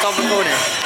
Stop recording.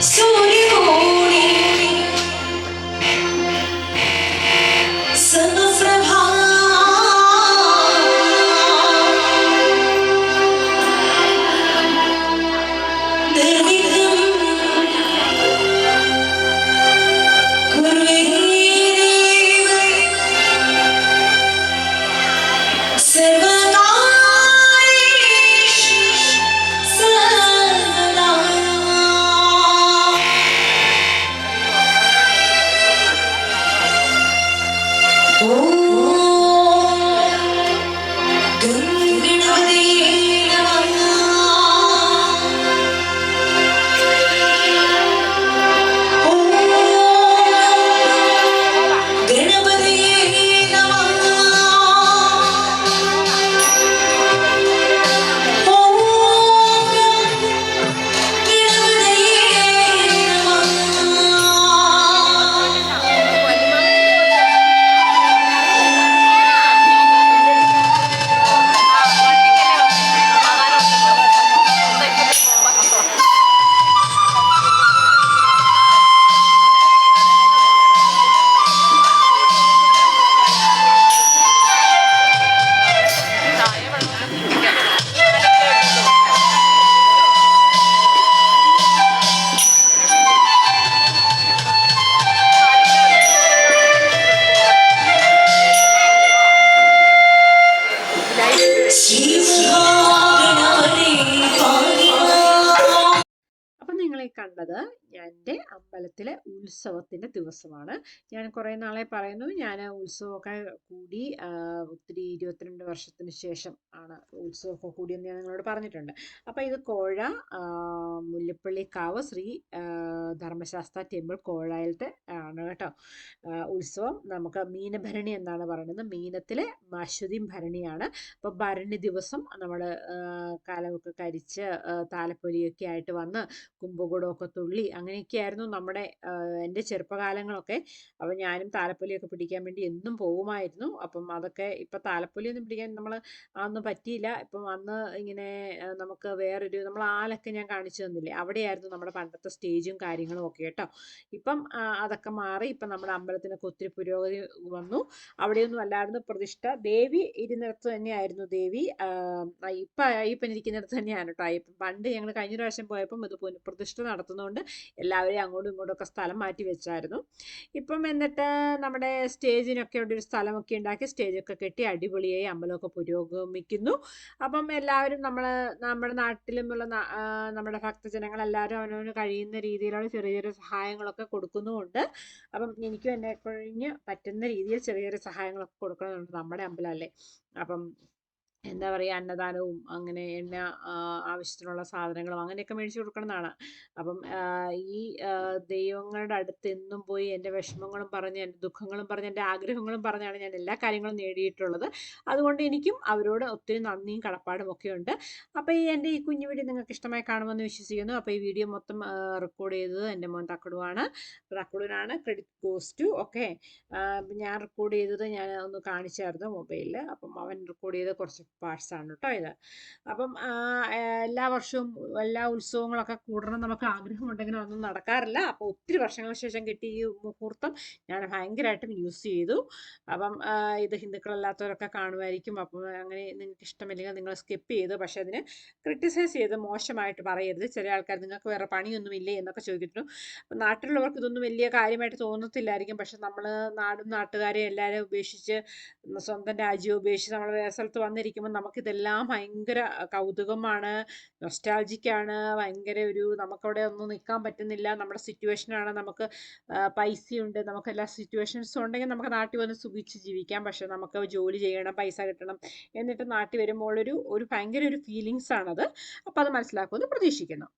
സൂര്യകോടി സമപ്രഭാ നിർവിഘ്നം കുർവേ ദേവ സർവകാര്യേഷു സർവദാ. ഓം ഗണപതയേ നമഃ. ഓം ഗണപതയേ നമഃ. ഓം ഗണപതയേ അപ്പം നിങ്ങൾ ഈ കണ്ടത് എൻ്റെ അമ്പലത്തിലെ ഉത്സവത്തിൻ്റെ ദിവസമാണ്. ഞാൻ കുറേ നാളെ പറയുന്നു ഞാൻ ഉത്സവമൊക്കെ കൂടി ഒത്തിരി 22 വർഷത്തിന് ശേഷം ആണ് ഉത്സവമൊക്കെ കൂടിയെന്ന് ഞാൻ നിങ്ങളോട് പറഞ്ഞിട്ടുണ്ട്. അപ്പോൾ ഇത് കോഴ മുല്ലപ്പള്ളിക്കാവ് ശ്രീ ധർമ്മശാസ്ത്ര ടെമ്പിൾ കോഴയിലത്തെ ആണ് കേട്ടോ ഉത്സവം. നമുക്ക് മീനഭരണി എന്നാണ് പറയുന്നത്. മീനത്തിലെ അശ്വതി ഭരണിയാണ്. അപ്പോൾ ഭരണി ദിവസം നമ്മൾ കാലമൊക്കെ കരിച്ച് താലപ്പൊലിയൊക്കെ ആയിട്ട് വന്ന് കുംഭകൂടമൊക്കെ തുള്ളി അങ്ങനെയൊക്കെയായിരുന്നു നമ്മുടെ എൻ്റെ ചെറുപ്പകാലങ്ങളൊക്കെ. അപ്പം ഞാനും താലപ്പൊലിയൊക്കെ പിടിക്കാൻ വേണ്ടി എന്നും പോകുമായിരുന്നു. അപ്പം അതൊക്കെ ഇപ്പം താലപ്പൊലിയൊന്നും പിടിക്കാൻ നമ്മൾ അതൊന്നും പറ്റിയില്ല. ഇപ്പം അന്ന് ഇങ്ങനെ നമുക്ക് വേറൊരു നമ്മൾ ആലൊക്കെ ഞാൻ കാണിച്ചു തന്നില്ലേ, അവിടെയായിരുന്നു നമ്മുടെ പണ്ടത്തെ സ്റ്റേജും കാര്യങ്ങളും ഒക്കെ കേട്ടോ. ഇപ്പം അതൊക്കെ മാറി. ഇപ്പം നമ്മുടെ അമ്പലത്തിനൊക്കെ ഒത്തിരി പുരോഗതി വന്നു. അവിടെയൊന്നും അല്ലായിരുന്നു പ്രതിഷ്ഠ. ദേവി ഇരുന്നിടത്ത് തന്നെയായിരുന്നു ദേവി. ഇപ്പം അയ്യപ്പൻ ഇരിക്കുന്നിടത്ത് തന്നെയാണ് കേട്ടോ അയ്യപ്പൻ. പണ്ട് ഞങ്ങൾ കഴിഞ്ഞ പ്രാവശ്യം പോയപ്പം ഇത് പുനഃപ്രതിഷ്ഠ നടത്തുന്നതുകൊണ്ട് എല്ലാവരെയും അങ്ങോട്ടും ഇങ്ങോട്ടൊക്കെ സ്ഥലം മാറ്റി വെച്ചായിരുന്നു. ഇപ്പം എന്നിട്ട് നമ്മുടെ സ്റ്റേജിനൊക്കെ ഇവിടെ ഒരു സ്ഥലമൊക്കെ ഉണ്ടാക്കി സ്റ്റേജൊക്കെ കെട്ടി അടിപൊളിയായി അമ്പലമൊക്കെ പുരോഗമിക്കുന്നു. അപ്പം എല്ലാവരും നമ്മുടെ നാട്ടിലുമുള്ള നമ്മുടെ ഭക്തജനങ്ങളെല്ലാവരും അവനവന് കഴിയുന്ന രീതിയിലുള്ള ചെറിയ ചെറിയ സഹായങ്ങളൊക്കെ കൊടുക്കുന്നുമുണ്ട്. അപ്പം എനിക്കും എന്നെ കഴിഞ്ഞ് പറ്റുന്ന രീതിയിൽ ചെറിയ ചെറിയ സഹായങ്ങളൊക്കെ കൊടുക്കണമെന്നുണ്ട്. നമ്മുടെ അമ്പലമല്ലേ. അപ്പം എന്താ പറയുക, അന്നദാനവും അങ്ങനെ എണ്ണ ആവശ്യത്തിനുള്ള സാധനങ്ങളും അങ്ങനെയൊക്കെ മേടിച്ചു കൊടുക്കണമെന്നാണ്. അപ്പം ഈ ദൈവങ്ങളുടെ അടുത്ത് എന്നും പോയി എൻ്റെ വിഷമങ്ങളും പറഞ്ഞ് എൻ്റെ ദുഃഖങ്ങളും പറഞ്ഞ് എൻ്റെ ആഗ്രഹങ്ങളും പറഞ്ഞാണ് ഞാൻ എല്ലാ കാര്യങ്ങളും നേടിയിട്ടുള്ളത്. അതുകൊണ്ട് എനിക്കും അവരോട് ഒത്തിരി നന്ദിയും കടപ്പാടും ഒക്കെ ഉണ്ട്. അപ്പോൾ എൻ്റെ ഈ കുഞ്ഞു വീഡിയോ നിങ്ങൾക്ക് ഇഷ്ടമായി കാണുമെന്ന് വിശ്വസിക്കുന്നു. അപ്പോൾ ഈ വീഡിയോ മൊത്തം റെക്കോർഡ് ചെയ്തത് എൻ്റെ മോൻ തക്കടുവാണ്. തക്കടുവിനാണ് ക്രെഡിറ്റ് ഗോസ് ടു. ഓക്കെ, ഞാൻ റെക്കോർഡ് ചെയ്തത് ഞാൻ ഒന്ന് കാണിച്ചായിരുന്നു മൊബൈലിൽ. അപ്പം അവൻ റെക്കോർഡ് ചെയ്ത കുറച്ച് പാർട്സാണ് കേട്ടോ ഇത്. അപ്പം എല്ലാ വർഷവും എല്ലാ ഉത്സവങ്ങളൊക്കെ കൂടണം നമുക്ക് ആഗ്രഹമുണ്ടെങ്കിലും ഒന്നും നടക്കാറില്ല. അപ്പോൾ ഒത്തിരി വർഷങ്ങൾക്ക് ശേഷം കിട്ടിയ ഈ മുഹൂർത്തം ഞാൻ ഭയങ്കരമായിട്ടും യൂസ് ചെയ്തു. അപ്പം ഇത് ഹിന്ദുക്കളല്ലാത്തവരൊക്കെ കാണുമായിരിക്കും. അപ്പം അങ്ങനെ നിങ്ങൾക്ക് ഇഷ്ടമില്ലെങ്കിൽ നിങ്ങൾ സ്കിപ്പ് ചെയ്തു. പക്ഷേ അതിന് ക്രിട്ടിസൈസ് ചെയ്ത് മോശമായിട്ട് പറയരുത്. ചില ആൾക്കാർ നിങ്ങൾക്ക് വേറെ പണിയൊന്നുമില്ലേ എന്നൊക്കെ ചോദിക്കുന്നു. അപ്പം നാട്ടിലുള്ളവർക്ക് ഇതൊന്നും വലിയ കാര്യമായിട്ട് തോന്നത്തില്ലായിരിക്കും. പക്ഷെ നമ്മൾ നാടും നാട്ടുകാരെയും എല്ലാവരും ഉപേക്ഷിച്ച് സ്വന്തം രാജ്യം ഉപേക്ഷിച്ച് നമ്മൾ വേറെ സ്ഥലത്ത് വന്നിരിക്കുമ്പോൾ നമുക്കിതെല്ലാം ഭയങ്കര കൗതുകമാണ്, നൊസ്റ്റാൾജിക്കാണ്. ഭയങ്കര ഒരു നമുക്കവിടെ ഒന്നും നിൽക്കാൻ പറ്റുന്നില്ല. നമ്മുടെ സിറ്റുവേഷനാണ്. നമുക്ക് പൈസയുണ്ട്, നമുക്ക് എല്ലാ സിറ്റുവേഷൻസും ഉണ്ടെങ്കിൽ നമുക്ക് നാട്ടിൽ വന്ന് സുഖിച്ച് ജീവിക്കാം. പക്ഷെ നമുക്ക് ജോലി ചെയ്യണം, പൈസ കിട്ടണം. എന്നിട്ട് നാട്ടിൽ വരുമ്പോൾ ഒരു ഭയങ്കര ഒരു ഫീലിങ്സ് ആണത്. അപ്പോൾ അത് മനസ്സിലാക്കുമെന്ന് പ്രതീക്ഷിക്കുന്നു.